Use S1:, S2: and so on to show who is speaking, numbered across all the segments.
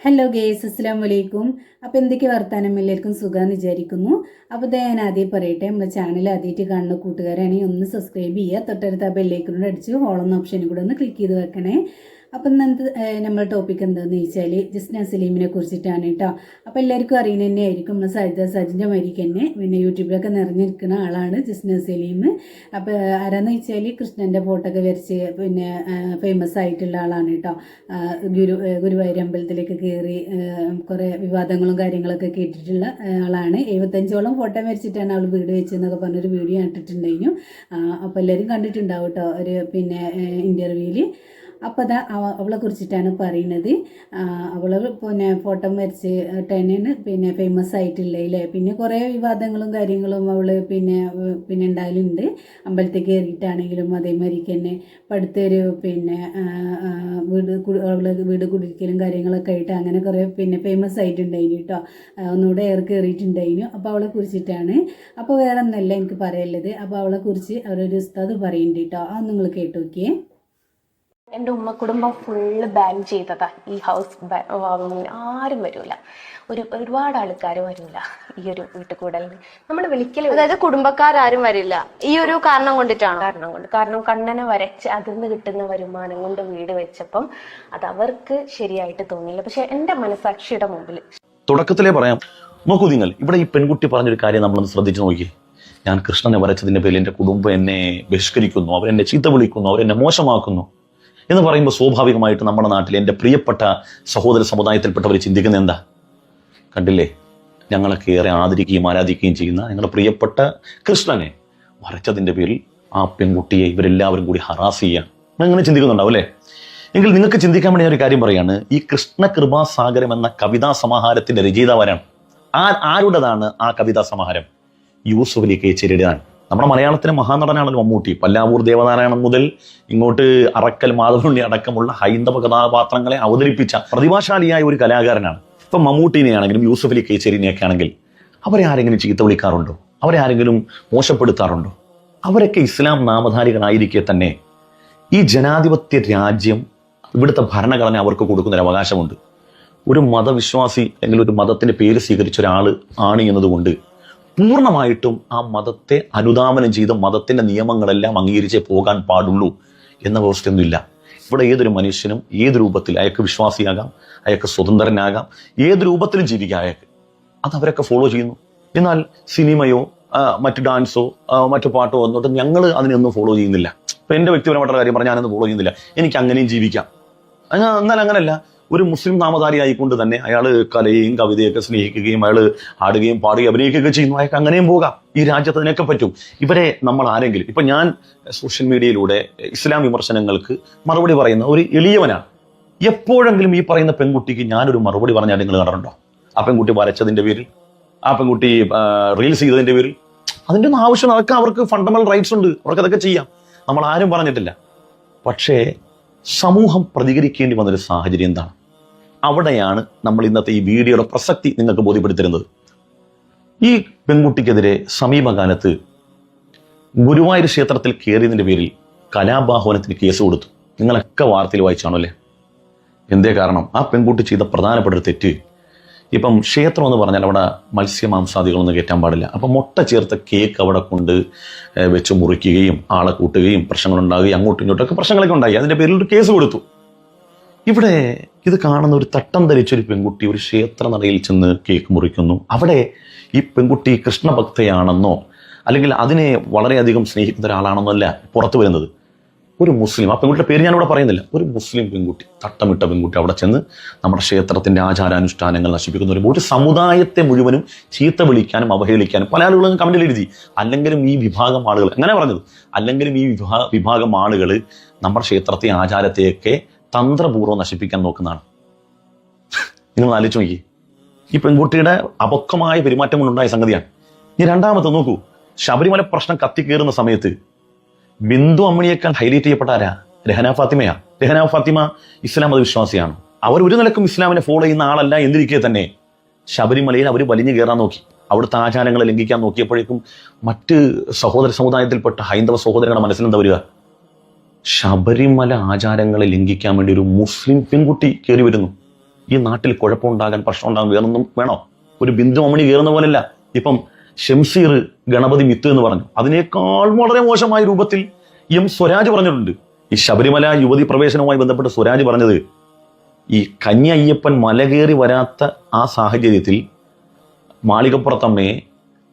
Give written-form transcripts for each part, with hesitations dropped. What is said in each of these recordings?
S1: Hello guys, അസ്സാം വലൈക്കും. അപ്പോൾ എന്തൊക്കെ വർത്താനം, എല്ലാവർക്കും സുഖമെന്ന് വിചാരിക്കുന്നു. അപ്പോൾ ഞാൻ ആദ്യം പറയട്ടെ, നമ്മുടെ ചാനൽ ആദ്യമായിട്ട് കാണുന്ന കൂട്ടുകാരാണെങ്കിൽ ഒന്ന് സബ്സ്ക്രൈബ് ചെയ്യുക, തൊട്ടടുത്ത ആ ബെല്ലൈക്കനോട് അടിച്ച് ഹോളെന്ന ഓപ്ഷനും കൂടെ ഒന്ന് ക്ലിക്ക് ചെയ്ത് വെക്കണേ. അപ്പം ഇന്നത്തെ നമ്മുടെ ടോപ്പിക് എന്താണെന്ന് ചോദിച്ചാൽ ജിസ്ന സലീമിനെ കുറിച്ചിട്ടാണ് കേട്ടോ. അപ്പോൾ എല്ലാവർക്കും അറിയുന്ന തന്നെ ആയിരിക്കും, നമ്മൾ സജിൻ്റെ മാരിക്ക് തന്നെ പിന്നെ യൂട്യൂബിലൊക്കെ നിറഞ്ഞിരിക്കുന്ന ആളാണ് ജിസ്ന സലീം. അപ്പോൾ ആരാന്ന് വെച്ചാൽ കൃഷ്ണൻ്റെ ഫോട്ടോ ഒക്കെ വരച്ച് പിന്നെ ഫേമസ് ആയിട്ടുള്ള ആളാണ് കേട്ടോ. ഗുരുവായൂർ അമ്പലത്തിലേക്ക് കയറി കുറേ വിവാദങ്ങളും കാര്യങ്ങളൊക്കെ കേട്ടിട്ടുള്ള ആളാണ്. 75ഓളം ഫോട്ടോ വരച്ചിട്ടാണ് അവൾ വീട് വെച്ചതെന്നൊക്കെ പറഞ്ഞൊരു വീഡിയോ ഇട്ടിട്ടുണ്ടായിരുന്നു. അപ്പോൾ എല്ലാവരും കണ്ടിട്ടുണ്ടാവും കേട്ടോ ഒരു പിന്നെ ഇൻ്റർവ്യൂവിൽ. അപ്പോൾ അതാ അവളെ കുറിച്ചിട്ടാണ് പറയുന്നത്. അവൾ പിന്നെ ഫോട്ടോ വരച്ച് തന്നെയാണ് പിന്നെ ഫേമസ് ആയിട്ടുള്ളതല്ലേ. പിന്നെ കുറേ വിവാദങ്ങളും കാര്യങ്ങളും അവൾ പിന്നെ ഉണ്ടാകലുണ്ട്. അമ്പലത്തിൽ കയറിയിട്ടാണെങ്കിലും അതേമാതിരിക്ക് തന്നെ അടുത്തൊരു പിന്നെ വീട് കുടിക്കലും കാര്യങ്ങളൊക്കെ ആയിട്ട് അങ്ങനെ കുറേ പിന്നെ ഫേമസ് ആയിട്ടുണ്ടായിരുന്നു കേട്ടോ. ഒന്നുകൂടെ കയറിയിട്ടുണ്ടായിരുന്നു. അപ്പോൾ അവളെ കുറിച്ചിട്ടാണ്. അപ്പോൾ വേറെ ഒന്നല്ല എനിക്ക് പറയാനുള്ളത്. അപ്പോൾ അവളെ കുറിച്ച് അവരൊരു ഉസ്താദ് പറയുന്നുണ്ട് കേട്ടോ. അത് നിങ്ങൾ കേട്ടു നോക്കിയേ.
S2: എൻ്റെ കുടുംബം ഫുള്ള് ബാൻ ചെയ്തതാ. ഈ ഹൗസ് വാമിങ്ങിന് ആരും വരില്ല, ഒരുപാട് ആൾക്കാർ വരില്ല ഈ ഒരു വീട്ടുകൂടലിന്. നമ്മൾ വിളിക്കൽ,
S3: അതായത് കുടുംബക്കാരും വരില്ല ഈ ഒരു കാരണം കൊണ്ടിട്ടാണ്.
S2: കാരണം കണ്ണനെ വരച്ച് അതിൽ നിന്ന് കിട്ടുന്ന വരുമാനം കൊണ്ട് വീട് വെച്ചപ്പം അത് അവർക്ക് ശരിയായിട്ട് തോന്നിയില്ല. പക്ഷെ എൻ്റെ മനസാക്ഷിയുടെ മുമ്പിൽ
S4: തുടക്കത്തിലേ പറയാം. നോക്കൂ നിങ്ങൾ, ഇവിടെ ഈ പെൺകുട്ടി പറഞ്ഞൊരു കാര്യം നമ്മളൊന്ന് ശ്രദ്ധിച്ചു നോക്കി. ഞാൻ കൃഷ്ണനെ വരച്ചതിന്റെ പേരിൽ എൻ്റെ കുടുംബം എന്നെ ബഹിഷ്കരിക്കുന്നു, അവരെന്നെ ചീത്ത വിളിക്കുന്നു, അവരെന്നെ മോശമാക്കുന്നു എന്ന് പറയുമ്പോൾ സ്വാഭാവികമായിട്ട് നമ്മുടെ നാട്ടിൽ എൻ്റെ പ്രിയപ്പെട്ട സഹോദര സമുദായത്തിൽപ്പെട്ടവർ ചിന്തിക്കുന്നത് എന്താ? കണ്ടില്ലേ, ഞങ്ങളൊക്കെ ഏറെ ആദരിക്കുകയും ആരാധിക്കുകയും ചെയ്യുന്ന ഞങ്ങളുടെ പ്രിയപ്പെട്ട കൃഷ്ണനെ വരച്ചതിൻ്റെ പേരിൽ ആ പെൺകുട്ടിയെ ഇവരെല്ലാവരും കൂടി ഹറാസ് ചെയ്യാൻ അങ്ങനെ ചിന്തിക്കുന്നുണ്ടാവും അല്ലേ? എങ്കിൽ നിങ്ങൾക്ക് ചിന്തിക്കാൻ വേണ്ടി ഞാൻ ഒരു കാര്യം പറയാണ്. ഈ കൃഷ്ണ കൃപാസാഗരം എന്ന കവിതാ സമാഹാരത്തിന്റെ രചയിതാവാരാണ്? ആരുടേതാണ് ആ കവിതാ സമാഹാരം? യൂസുഫ് അലി കേച്ചേരിയുടേതാണ്. നമ്മുടെ മലയാളത്തിലെ മഹാനടനാണല്ലോ മമ്മൂട്ടി. പല്ലാവൂർ ദേവനാരായണൻ മുതൽ ഇങ്ങോട്ട് അറക്കൽ മാധവനുണ്ണി അടക്കമുള്ള ഹൈന്ദവ കഥാപാത്രങ്ങളെ അവതരിപ്പിച്ച പ്രതിഭാശാലിയായ ഒരു കലാകാരനാണ്. ഇപ്പം മമ്മൂട്ടിനെയാണെങ്കിലും യൂസുഫ് അലി കേച്ചേരിനെയൊക്കെ ആണെങ്കിൽ അവരെ ആരെങ്കിലും ചീത്ത വിളിക്കാറുണ്ടോ? അവരെ ആരെങ്കിലും മോശപ്പെടുത്താറുണ്ടോ? അവരൊക്കെ ഇസ്ലാം നാമധാരികളായിരിക്കെ തന്നെ ഈ ജനാധിപത്യ രാജ്യം, ഇവിടുത്തെ ഭരണഘടന അവർക്ക് കൊടുക്കുന്നൊരു അവകാശമുണ്ട്. ഒരു മതവിശ്വാസി അല്ലെങ്കിൽ ഒരു മതത്തിന്റെ പേര് സ്വീകരിച്ച ഒരാൾ ആണ് എന്നതുകൊണ്ട് പൂർണ്ണമായിട്ടും ആ മതത്തെ അനുധാവനം ചെയ്ത് മതത്തിന്റെ നിയമങ്ങളെല്ലാം അംഗീകരിച്ചേ പോകാൻ പാടുള്ളൂ എന്ന വ്യവസ്ഥയൊന്നുമില്ല. ഇവിടെ ഏതൊരു മനുഷ്യനും ഏത് രൂപത്തിൽ അയാൾക്ക് വിശ്വാസിയാകാം, അയാൾക്ക് സ്വതന്ത്രനാകാം, ഏത് രൂപത്തിലും ജീവിക്കാം അയാൾക്ക്. അത് അവരൊക്കെ ഫോളോ ചെയ്യുന്നു. എന്നാൽ സിനിമയോ മറ്റു ഡാൻസോ മറ്റു പാട്ടോ വന്നിട്ട് ഞങ്ങൾ അതിനൊന്നും ഫോളോ ചെയ്യുന്നില്ല. ഇപ്പൊ എൻ്റെ വ്യക്തിപരമായിട്ടുള്ള കാര്യം പറഞ്ഞാൽ ഞാനൊന്നും ഫോളോ ചെയ്യുന്നില്ല, എനിക്ക് അങ്ങനെയും ജീവിക്കാം. എന്നാൽ അങ്ങനെയല്ല, ഒരു മുസ്ലിം നാമധാരി ആയിക്കൊണ്ട് തന്നെ അയാൾ കലയും കവിതയൊക്കെ സ്നേഹിക്കുകയും അയാൾ ആടുകയും പാടുകയും അഭിനയിക്കുകയൊക്കെ ചെയ്യുന്നു. അയാൾക്ക് അങ്ങനെയും പോകാം. ഈ രാജ്യത്ത് അതിനൊക്കെ പറ്റും. ഇവരെ നമ്മൾ ആരെങ്കിലും, ഇപ്പൊ ഞാൻ സോഷ്യൽ മീഡിയയിലൂടെ ഇസ്ലാം വിമർശനങ്ങൾക്ക് മറുപടി പറയുന്ന ഒരു എളിയവനാണ്. എപ്പോഴെങ്കിലും ഈ പറയുന്ന പെൺകുട്ടിക്ക് ഞാനൊരു മറുപടി പറഞ്ഞാൽ നിങ്ങൾ കണ്ടിട്ടുണ്ടോ? ആ പെൺകുട്ടി വരച്ചതിന്റെ പേരിൽ, ആ പെൺകുട്ടി റീൽസ് ചെയ്തതിന്റെ പേരിൽ? അതിൻ്റെ ഒന്നും ആവശ്യം, അതൊക്കെ അവർക്ക് ഫണ്ടമെന്റൽ റൈറ്റ്സ് ഉണ്ട്, അവർക്ക് അതൊക്കെ ചെയ്യാം. നമ്മൾ ആരും പറഞ്ഞിട്ടില്ല. പക്ഷേ സമൂഹം പ്രതികരിക്കേണ്ടി വന്നൊരു സാഹചര്യം എന്താണ്? അവിടെയാണ് നമ്മൾ ഇന്നത്തെ ഈ വീഡിയോയുടെ പ്രസക്തി നിങ്ങൾക്ക് ബോധ്യപ്പെടുത്തിരുന്നത്. ഈ പെൺകുട്ടിക്കെതിരെ സമീപകാലത്ത് ഗുരുവായൂർ ക്ഷേത്രത്തിൽ കയറിയതിന്റെ പേരിൽ കലാപാഹ്വാനത്തിന് കേസ് കൊടുത്തു. നിങ്ങളൊക്കെ വാർത്തയിൽ വായിച്ചാണോ അല്ലേ? എന്തേ കാരണം? ആ പെൺകുട്ടി ചെയ്ത പ്രധാനപ്പെട്ട ഒരു തെറ്റ്, ഇപ്പം ക്ഷേത്രം എന്ന് പറഞ്ഞാൽ അവിടെ മത്സ്യമാംസാദികളൊന്നും കയറ്റാൻ പാടില്ല. അപ്പം മുട്ട ചേർത്ത കേക്ക് അവിടെ കൊണ്ട് വെച്ച് മുറിക്കുകയും ആളെ കൂട്ടുകയും പ്രശ്നങ്ങളുണ്ടാകുകയും അങ്ങോട്ടും ഇങ്ങോട്ടൊക്കെ പ്രശ്നങ്ങളൊക്കെ ഉണ്ടായി. അതിൻ്റെ പേരിൽ ഒരു കേസ് കൊടുത്തു. ഇവിടെ ഇത് കാണുന്ന ഒരു തട്ടം ധരിച്ചൊരു പെൺകുട്ടി ഒരു ക്ഷേത്ര നടയിൽ ചെന്ന് കേക്ക് മുറിക്കുന്നു. അവിടെ ഈ പെൺകുട്ടി കൃഷ്ണഭക്തയാണെന്നോ അല്ലെങ്കിൽ അതിനെ വളരെയധികം സ്നേഹിക്കുന്ന ഒരാളാണെന്നോ അല്ല പുറത്തു വരുന്നത്. ഒരു മുസ്ലിം, ആ പെൺകുട്ടിയുടെ പേര് ഞാനിവിടെ പറയുന്നില്ല, ഒരു മുസ്ലിം പെൺകുട്ടി, തട്ടമിട്ട പെൺകുട്ടി അവിടെ ചെന്ന് നമ്മുടെ ക്ഷേത്രത്തിന്റെ ആചാരാനുഷ്ഠാനങ്ങൾ നശിപ്പിക്കുന്ന ഒരു സമുദായത്തെ മുഴുവനും ചീത്ത വിളിക്കാനും അവഹേളിക്കാനും പല ആളുകളും കമന്റിൽ എഴുതി. അല്ലെങ്കിലും ഈ വിഭാഗം ആളുകൾ, അങ്ങനെ പറഞ്ഞത്, അല്ലെങ്കിലും ഈ വിഭാഗം ആളുകൾ നമ്മുടെ ക്ഷേത്രത്തെ ആചാരത്തെയൊക്കെ തന്ത്രപൂർവ്വം നശിപ്പിക്കാൻ നോക്കുന്നതാണ്. നിങ്ങൾ ആലോചിച്ച് നോക്കി, ഈ പെൺകുട്ടിയുടെ അപക്വമായ പെരുമാറ്റം കൊണ്ടുണ്ടായ സംഗതിയാണ്. ഇനി രണ്ടാമത്തെ നോക്കൂ, ശബരിമല പ്രശ്നം കത്തിക്കേറുന്ന സമയത്ത് ബിന്ദു അമ്മിണിയേക്കാൾ ഹൈലൈറ്റ് ചെയ്യപ്പെട്ട ആരാ? രഹന ഫാത്തിമയാ. രഹന ഫാത്തിമ ഇസ്ലാം മതവിശ്വാസിയാണ്. അവർ ഒരു നിലക്കും ഇസ്ലാമിനെ ഫോളോ ചെയ്യുന്ന ആളല്ല എന്നിരിക്കെ തന്നെ ശബരിമലയിൽ അവർ വലിഞ്ഞു കയറാൻ നോക്കി, അവിടുത്തെ ആചാരങ്ങളെ ലംഘിക്കാൻ നോക്കിയപ്പോഴേക്കും മറ്റ് സഹോദര സമുദായത്തിൽപ്പെട്ട ഹൈന്ദവ സഹോദരങ്ങളുടെ മനസ്സിലെന്താ വരിക? ശബരിമല ആചാരങ്ങളെ ലംഘിക്കാൻ വേണ്ടി ഒരു മുസ്ലിം പെൺകുട്ടി കയറി വരുന്നു. ഈ നാട്ടിൽ കുഴപ്പമുണ്ടാകാൻ, പ്രശ്നം ഉണ്ടാകാൻ വേറൊന്നും വേണോ? ഒരു ബിന്ദു അമ്മണി കയറുന്ന പോലല്ല. ഇപ്പം ഷംസീർ ഗണപതി മിത്ത് എന്ന് പറഞ്ഞു, അതിനേക്കാൾ വളരെ മോശമായ രൂപത്തിൽ സ്വരാജ് പറഞ്ഞിട്ടുണ്ട്. ഈ ശബരിമല യുവതി പ്രവേശനവുമായി ബന്ധപ്പെട്ട് സ്വരാജ് പറഞ്ഞത്, ഈ കന്യ അയ്യപ്പൻ മല കയറി വരാത്ത ആ സാഹചര്യത്തിൽ മാളികപ്പുറത്തമ്മയെ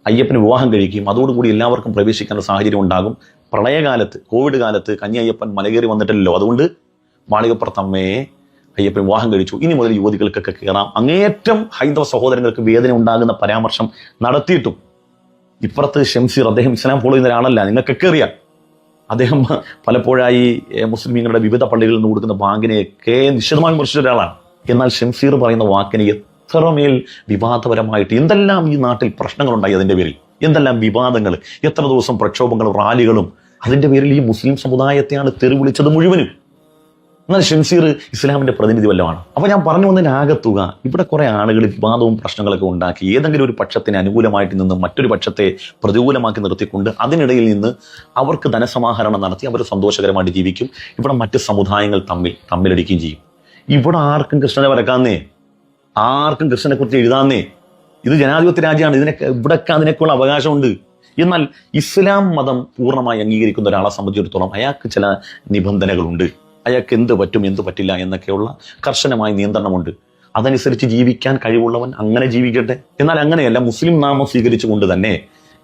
S4: അയ്യപ്പന് വിവാഹം കഴിക്കും, അതോടുകൂടി എല്ലാവർക്കും പ്രവേശിക്കാനുള്ള സാഹചര്യം ഉണ്ടാകും. പ്രളയകാലത്ത്, കോവിഡ് കാലത്ത് കന്യ അയ്യപ്പൻ മല കയറി വന്നിട്ടില്ലല്ലോ, അതുകൊണ്ട് മാളികപ്പുറത്തമ്മയെ അയ്യപ്പൻ വിവാഹം കഴിച്ചു, ഇനി മുതൽ യുവതികൾക്കൊക്കെ കയറാം. അങ്ങേയറ്റം ഹൈന്ദവ സഹോദരങ്ങൾക്ക് വേദന ഉണ്ടാകുന്ന പരാമർശം നടത്തിയിട്ടും ഇപ്പുറത്ത് ഷംസീർ, അദ്ദേഹം ഇസ്ലാം ഫോളോ ചെയ്യുന്ന ഒരാളല്ല, നിങ്ങൾക്കൊക്കെ അറിയാം. അദ്ദേഹം പലപ്പോഴായി മുസ്ലിമീങ്ങളുടെ വിവിധ പള്ളികളിൽ നിന്ന് കൊടുക്കുന്ന ബാങ്കിനെയൊക്കെ നിശ്ചിതമായി വിമർശിച്ച ഒരാളാണ്. എന്നാൽ ഷംസീർ പറയുന്ന വാക്കിന് എത്രമേൽ വിവാദപരമായിട്ട് എന്തെല്ലാം ഈ നാട്ടിൽ പ്രശ്നങ്ങളുണ്ടായി, അതിൻ്റെ പേരിൽ എന്തെല്ലാം വിവാദങ്ങൾ, എത്ര ദിവസം പ്രക്ഷോഭങ്ങളും റാലികളും, അതിൻ്റെ പേരിൽ ഈ മുസ്ലിം സമുദായത്തെയാണ് തെറി വിളിച്ചത് മുഴുവനും. എന്നാൽ ഷംസീർ ഇസ്ലാമിന്റെ പ്രതിനിധി വല്ലതാണ്. അപ്പൊ ഞാൻ പറഞ്ഞു വന്നതിന് ആകത്തുക, ഇവിടെ കുറെ ആളുകൾ വിവാദവും പ്രശ്നങ്ങളൊക്കെ ഉണ്ടാക്കി ഏതെങ്കിലും ഒരു പക്ഷത്തിന് അനുകൂലമായിട്ട് നിന്ന് മറ്റൊരു പക്ഷത്തെ പ്രതികൂലമാക്കി നിർത്തിക്കൊണ്ട് അതിനിടയിൽ നിന്ന് അവർക്ക് ധനസമാഹരണം നടത്തി അവർ സന്തോഷകരമായിട്ട് ജീവിക്കും. ഇവിടെ മറ്റ് സമുദായങ്ങൾ തമ്മിലടിക്കുകയും ചെയ്യും. ഇവിടെ ആർക്കും കൃഷ്ണനെ വരക്കാന്നേ, ആർക്കും കൃഷ്ണനെ കുറിച്ച് എഴുതാന്നേ. ഇത് ജനാധിപത്യ രാജ്യമാണ്, ഇവിടൊക്കെ അതിനൊക്കെയുള്ള അവകാശമുണ്ട്. എന്നാൽ ഇസ്ലാം മതം പൂർണ്ണമായി അംഗീകരിക്കുന്ന ഒരാളെ സംബന്ധിച്ചിടത്തോളം അയാൾക്ക് ചില നിബന്ധനകളുണ്ട്. അയാൾക്ക് എന്ത് പറ്റും, എന്ത് പറ്റില്ല എന്നൊക്കെയുള്ള കർശനമായ നിയന്ത്രണമുണ്ട്. അതനുസരിച്ച് ജീവിക്കാൻ കഴിവുള്ളവൻ അങ്ങനെ ജീവിക്കട്ടെ. എന്നാൽ അങ്ങനെയല്ല, മുസ്ലിം നാമം സ്വീകരിച്ചുകൊണ്ട് തന്നെ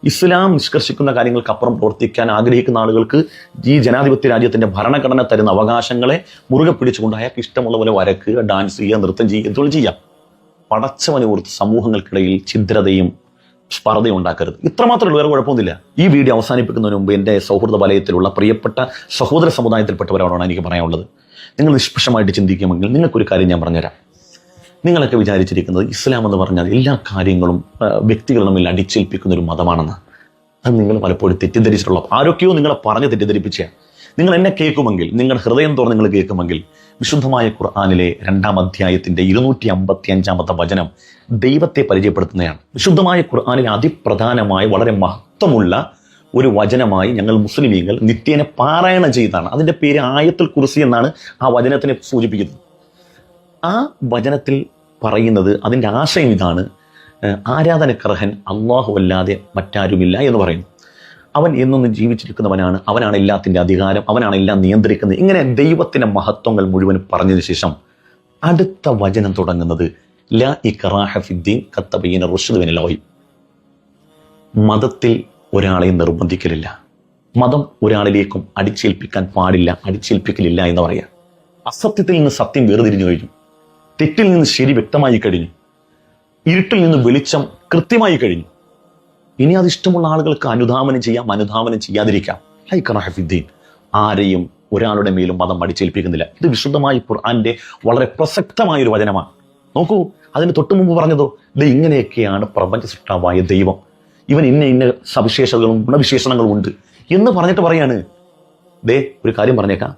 S4: ഇസ്ലാം നിഷ്കർഷിക്കുന്ന കാര്യങ്ങൾക്കപ്പുറം പ്രവർത്തിക്കാൻ ആഗ്രഹിക്കുന്ന ആളുകൾക്ക് ഈ ജനാധിപത്യ രാജ്യത്തിന്റെ ഭരണഘടന തരുന്ന അവകാശങ്ങളെ മുറുകെ പിടിച്ചുകൊണ്ട് അയാൾക്ക് ഇഷ്ടമുള്ള പോലെ വരക്കുക, ഡാൻസ് ചെയ്യുക, നൃത്തം ചെയ്യുക, എന്തുകൊണ്ട് ചെയ്യാം. പടച്ചവനെ ഓർത്ത് സമൂഹങ്ങൾക്കിടയിൽ ഛിദ്രതയും സ്പർദ്ധയും ഉണ്ടാക്കരുത്. ഇത്രമാത്രമേ ഉള്ളൂ, വേറെ കുഴപ്പമൊന്നുമില്ല. ഈ വീഡിയോ അവസാനിപ്പിക്കുന്നതിന് മുമ്പ് എൻ്റെ സൗഹൃദ വലയത്തിലുള്ള പ്രിയപ്പെട്ട സഹോദര സമുദായത്തിൽപ്പെട്ടവരോടാണ് എനിക്ക് പറയാനുള്ളത്. നിങ്ങൾ നിഷ്പക്ഷമായിട്ട് ചിന്തിക്കുമെങ്കിൽ നിങ്ങൾക്കൊരു കാര്യം ഞാൻ പറഞ്ഞുതരാം. നിങ്ങളൊക്കെ വിചാരിച്ചിരിക്കുന്നത് ഇസ്ലാം എന്ന് പറഞ്ഞാൽ എല്ലാ കാര്യങ്ങളും വ്യക്തികൾ തമ്മിൽ അടിച്ചേൽപ്പിക്കുന്ന ഒരു മതമാണെന്ന്. അത് നിങ്ങൾ പലപ്പോഴും തെറ്റിദ്ധരിച്ചിട്ടുള്ള ആരൊക്കെയോ നിങ്ങളെ പറഞ്ഞ് തെറ്റിദ്ധരിപ്പിച്ച. നിങ്ങൾ എന്നെ കേൾക്കുമെങ്കിൽ, നിങ്ങളുടെ ഹൃദയം തുറന്ന് നിങ്ങൾ കേൾക്കുമെങ്കിൽ, വിശുദ്ധമായ ഖുർആനിലെ 2-ാം അധ്യായത്തിന്റെ 255-ാമത്തെ വചനം ദൈവത്തെ പരിചയപ്പെടുത്തുന്നതാണ്. വിശുദ്ധമായ ഖുർആനിലെ അതിപ്രധാനമായ വളരെ മഹത്വമുള്ള ഒരു വചനമായി ഞങ്ങൾ മുസ്ലിമീങ്ങൾ നിത്യേന പാരായണം ചെയ്താണ്. അതിന്റെ പേര് ആയത്തുൽ കുർസി എന്നാണ് ആ വചനത്തിനെ സൂചിപ്പിക്കുന്നത്. ആ വചനത്തിൽ പറയുന്നത്, അതിൻ്റെ ആശയം ഇതാണ്: ആരാധനക്കർഹൻ അല്ലാഹു അല്ലാതെ മറ്റാരുമില്ല എന്ന് പറയുന്നു. അവൻ എന്നൊന്നും ജീവിച്ചിരിക്കുന്നവനാണ്, അവനാണ് എല്ലാത്തിൻ്റെ അധികാരം, അവനാണ് എല്ലാം നിയന്ത്രിക്കുന്നത്. ഇങ്ങനെ ദൈവത്തിൻ്റെ മഹത്വങ്ങൾ മുഴുവൻ പറഞ്ഞതിന് ശേഷം അടുത്ത വചനം തുടങ്ങുന്നത് ലാ ഇക്റാഹ ഫിദ്ദീൻ ഖദ് തബയ്യന റുശ്ദു മിനൽ ഗയ്. മതത്തിൽ ഒരാളെ നിർബന്ധിക്കലില്ല, മതം ഒരാളിലേക്കും അടിച്ചേൽപ്പിക്കാൻ പാടില്ല, അടിച്ചേൽപ്പിക്കലില്ല എന്ന് പറയാം. അസത്യത്തിൽ നിന്ന് സത്യം വേർതിരിഞ്ഞു കഴിഞ്ഞു, തെറ്റിൽ നിന്ന് ശരി വ്യക്തമായി കഴിഞ്ഞു, ഇരുട്ടിൽ നിന്ന് വെളിച്ചം കൃത്യമായി കഴിഞ്ഞു. ഇനി അത് ഇഷ്ടമുള്ള ആളുകൾക്ക് അനുധാവനം ചെയ്യാം, അനുധാവനം ചെയ്യാതിരിക്കാം. ലാ ഇക്റാഹ ഫിദ്ദീൻ, ആരെയും ഒരാളുടെ മേലും മതം അടിച്ചേൽപ്പിക്കുന്നില്ല. ഇത് വിശുദ്ധമായ ഖുർആന്റെ വളരെ പ്രസക്തമായൊരു വചനമാണ്. നോക്കൂ, അതിന് തൊട്ടു മുമ്പ് പറഞ്ഞതോ, ഇത് ഇങ്ങനെയൊക്കെയാണ് പ്രപഞ്ച സൃഷ്ടാവായ ദൈവം, ഇവൻ ഇന്ന ഇന്ന സവിശേഷതകളും ഗുണവിശേഷണങ്ങളും ഉണ്ട് എന്ന് പറഞ്ഞിട്ട് പറയാണ്, ദേ ഒരു കാര്യം പറഞ്ഞേക്കാം,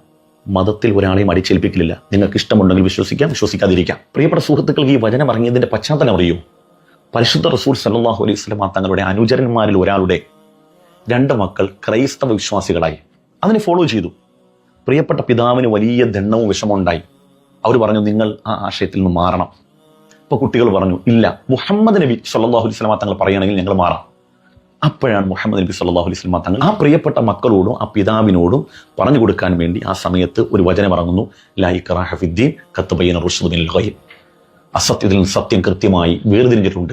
S4: മതത്തിൽ ഒരാളെയും അടിച്ചേൽപ്പിക്കില്ല. നിങ്ങൾക്ക് ഇഷ്ടമുണ്ടെങ്കിൽ വിശ്വസിക്കാം, വിശ്വസിക്കാതിരിക്കാം. പ്രിയപ്പെട്ട സുഹൃത്തുക്കൾക്ക്, ഈ വചനം ഇറങ്ങിയതിന്റെ പശ്ചാത്തലം അറിയൂ? പരിശുദ്ധ റസൂൽ സല്ലല്ലാഹു അലൈഹി വസല്ലം തങ്ങളുടെ അനുചരന്മാരിൽ ഒരാളുടെ 2 മക്കൾ ക്രൈസ്തവ വിശ്വാസികളായി. അതിനെ ഫോളോ ചെയ്തു. പ്രിയപ്പെട്ട പിതാവിന് വലിയ ദണ്ണവും വിഷമവും ഉണ്ടായി. അവർ പറഞ്ഞു, നിങ്ങൾ ആ ആശയത്തിൽ നിന്ന് മാറണം. അപ്പോൾ കുട്ടികൾ പറഞ്ഞു, ഇല്ല, മുഹമ്മദ് നബി സല്ലല്ലാഹു അലൈഹി വസല്ലം തങ്ങൾ പറയുകയാണെങ്കിൽ ഞങ്ങൾ മാറാം. അപ്പോഴാണ് മുഹമ്മദ് നബി സല്ലല്ലാഹു അലൈഹി വസല്ലം തങ്ങൾ ആ പ്രിയപ്പെട്ട മക്കളോടും ആ പിതാവിനോടും പറഞ്ഞു കൊടുക്കാൻ വേണ്ടി ആ സമയത്ത് ഒരു വചനം ഇറങ്ങുന്നു, ലാ ഇക്റാഹ ഫിദ്ദീൻ ഖദ് തബയ്യന റുശ്ദു മിനൽ ഗയ്. അസത്യത്തിൽ നിന്ന് സത്യം കൃത്യമായി വേർതിരിഞ്ഞിട്ടുണ്ട്.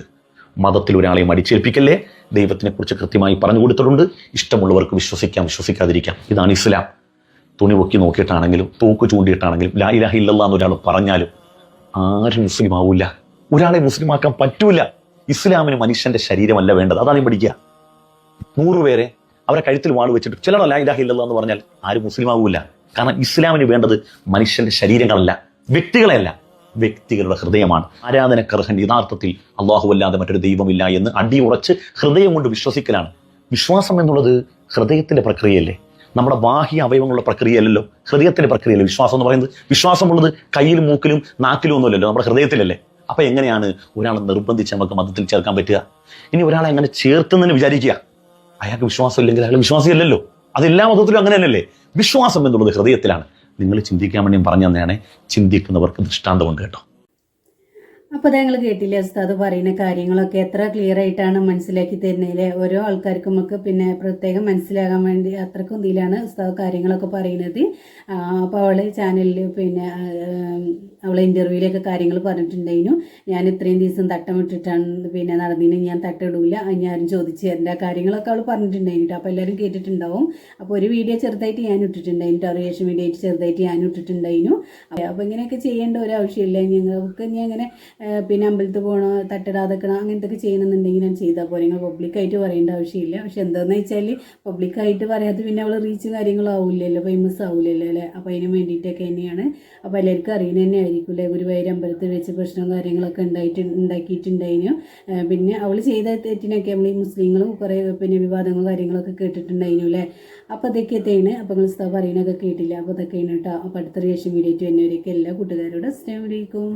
S4: മതത്തിൽ ഒരാളെയും അടിച്ചേൽപ്പിക്കല്ലേ, ദൈവത്തിനെ കുറിച്ച് കൃത്യമായി പറഞ്ഞു കൊടുത്തിട്ടുണ്ട്. ഇഷ്ടമുള്ളവർക്ക് വിശ്വസിക്കാം, വിശ്വസിക്കാതിരിക്കാം. ഇതാണ് ഇസ്ലാം. തുണി പൊക്കി നോക്കിയിട്ടാണെങ്കിലും തൂക്ക് ചൂണ്ടിയിട്ടാണെങ്കിലും ലാ ഇലാഹ ഇല്ലല്ലാഹ് എന്ന് ഒരാൾ പറഞ്ഞാലും ആരും മുസ്ലിം ആവൂല. ഒരാളെ മുസ്ലിമാക്കാൻ പറ്റൂല. ഇസ്ലാമിന് മനുഷ്യന്റെ ശരീരമല്ല വേണ്ടത്. അതാണ് പഠിക്കുക. 100 പേരെ അവരെ കഴുത്തിൽ വാൾ വെച്ചിട്ട് ചിലർ ലാ ഇലാഹ ഇല്ലല്ലാഹ് എന്ന് പറഞ്ഞാൽ ആരും മുസ്ലിം ആവൂല. കാരണം ഇസ്ലാമിന് വേണ്ടത് മനുഷ്യന്റെ ശരീരങ്ങളല്ല, വ്യക്തികളെയല്ല, വ്യക്തികളുടെ ഹൃദയമാണ്. ആരാധനക്കർഹൻ യഥാർത്ഥത്തിൽ അല്ലാഹു അല്ലാതെ മറ്റൊരു ദൈവമില്ല എന്ന് അടിയുറച്ച് ഹൃദയം കൊണ്ട് വിശ്വസിക്കലാണ്. വിശ്വാസം എന്നുള്ളത് ഹൃദയത്തിന്റെ പ്രക്രിയയല്ലേ, നമ്മുടെ ബാഹ്യ അവയവങ്ങളുടെ പ്രക്രിയയല്ലല്ലോ, ഹൃദയത്തിന്റെ പ്രക്രിയയല്ലേ വിശ്വാസം എന്ന് പറയുന്നത്. വിശ്വാസമുള്ളത് കയ്യിലും മൂക്കിലും നാക്കിലും ഒന്നുമല്ലല്ലോ, നമ്മുടെ ഹൃദയത്തിലല്ലേ. അപ്പൊ എങ്ങനെയാണ് ഒരാളെ നിർബന്ധിച്ച് നമുക്ക് മതത്തിൽ ചേർക്കാൻ പറ്റുക? ഇനി ഒരാളെ അങ്ങനെ ചേർത്തെന്ന് വിചാരിക്കുക, അയാൾക്ക് വിശ്വാസം ഇല്ലെങ്കിൽ അയാൾ വിശ്വാസിയല്ലല്ലോ. അതെല്ലാ മതത്തിലും അങ്ങനെ തന്നെയല്ലേ. വിശ്വാസം എന്നുള്ളത് ഹൃദയത്തിലാണ്. നിങ്ങൾ ചിന്തിക്കാൻ വേണ്ടി പറഞ്ഞു തന്നെയാണ്, ചിന്തിക്കുന്നവർക്ക് ദൃഷ്ടാന്തമുണ്ട് കേട്ടോ.
S1: അപ്പോൾ അത് ഞങ്ങൾ കേട്ടില്ലേ ഉസ്താദ് പറയുന്ന കാര്യങ്ങളൊക്കെ എത്ര ക്ലിയർ ആയിട്ടാണ് മനസ്സിലാക്കി തരുന്നതിലെ ഓരോ ആൾക്കാർക്കും നമുക്ക് പിന്നെ പ്രത്യേകം മനസ്സിലാകാൻ വേണ്ടി അത്രക്കും ഇതിലാണ് ഉസ്താദ് കാര്യങ്ങളൊക്കെ പറയുന്നത്. അപ്പോൾ അവൾ ചാനലിൽ പിന്നെ അവളെ ഇൻ്റർവ്യൂവിലൊക്കെ കാര്യങ്ങൾ പറഞ്ഞിട്ടുണ്ടായിരുന്നു. ഞാൻ ഇത്രയും ദിവസം തട്ടം ഇട്ടിട്ടാണ് പിന്നെ നടന്നതിന് ഞാൻ തട്ടിടൂല, ഞാനും ചോദിച്ചു തരേണ്ട കാര്യങ്ങളൊക്കെ അവൾ പറഞ്ഞിട്ടുണ്ടായിരുന്നു. അപ്പോൾ എല്ലാവരും കേട്ടിട്ടുണ്ടാവും. അപ്പോൾ ഒരു വീഡിയോ ചെറുതായിട്ട് ഞാൻ ഇട്ടിട്ടുണ്ടായിരുന്നു, റിയാക്ഷൻ വീഡിയോ ആയിട്ട് ചെറുതായിട്ട് ഞാൻ ഇട്ടിട്ടുണ്ടായിരുന്നു. അപ്പോൾ ഇങ്ങനെയൊക്കെ ചെയ്യേണ്ട ഒരു ആവശ്യമില്ല. ഞങ്ങൾക്ക് ഇനി അങ്ങനെ പിന്നെ അമ്പലത്തിൽ പോകണോ തട്ടിടാതെക്കണോ അങ്ങനത്തെ ഒക്കെ ചെയ്യണമെന്നുണ്ടെങ്കിൽ ഞാൻ ചെയ്താൽ പോലെ, നിങ്ങൾ പബ്ലിക്കായിട്ട് പറയേണ്ട ആവശ്യമില്ല. പക്ഷെ എന്താണെന്ന് വെച്ചാൽ പബ്ലിക്കായിട്ട് പറയാതെ പിന്നെ അവൾ റീച്ച് കാര്യങ്ങളും ആവില്ലല്ലോ, ഫേമസ് ആവില്ലല്ലോ അല്ലേ. അപ്പോൾ അതിന് വേണ്ടിയിട്ടൊക്കെ തന്നെയാണ്. അപ്പോൾ എല്ലാവർക്കും അറിയുന്നത് തന്നെ ആയിരിക്കും അല്ലേ, ഗുരുവായൂർ അമ്പലത്തിൽ വെച്ച് പ്രശ്നവും കാര്യങ്ങളൊക്കെ ഉണ്ടാക്കിയിട്ടുണ്ടായിരുന്നു. പിന്നെ അവൾ ചെയ്ത തെറ്റിനൊക്കെ നമ്മൾ ഈ മുസ്ലിങ്ങളും കുറേ പിന്നെ വിവാദങ്ങളും കാര്യങ്ങളൊക്കെ കേട്ടിട്ടുണ്ടായിരുന്നു അല്ലേ. അപ്പോൾ അതൊക്കെയാണ്. അപ്പോൾ നിങ്ങൾ ഉസ്താദ് പറയുന്നതൊക്കെ കേട്ടില്ല. അപ്പോൾ അതൊക്കെയാണ് കേട്ടോ. അപ്പോൾ അടുത്ത റിയാക്ഷൻ വീഡിയോ വരുന്നവരൊക്കെ എല്ലാ കൂട്ടുകാരോടും അസ്സലാമു അലൈക്കും.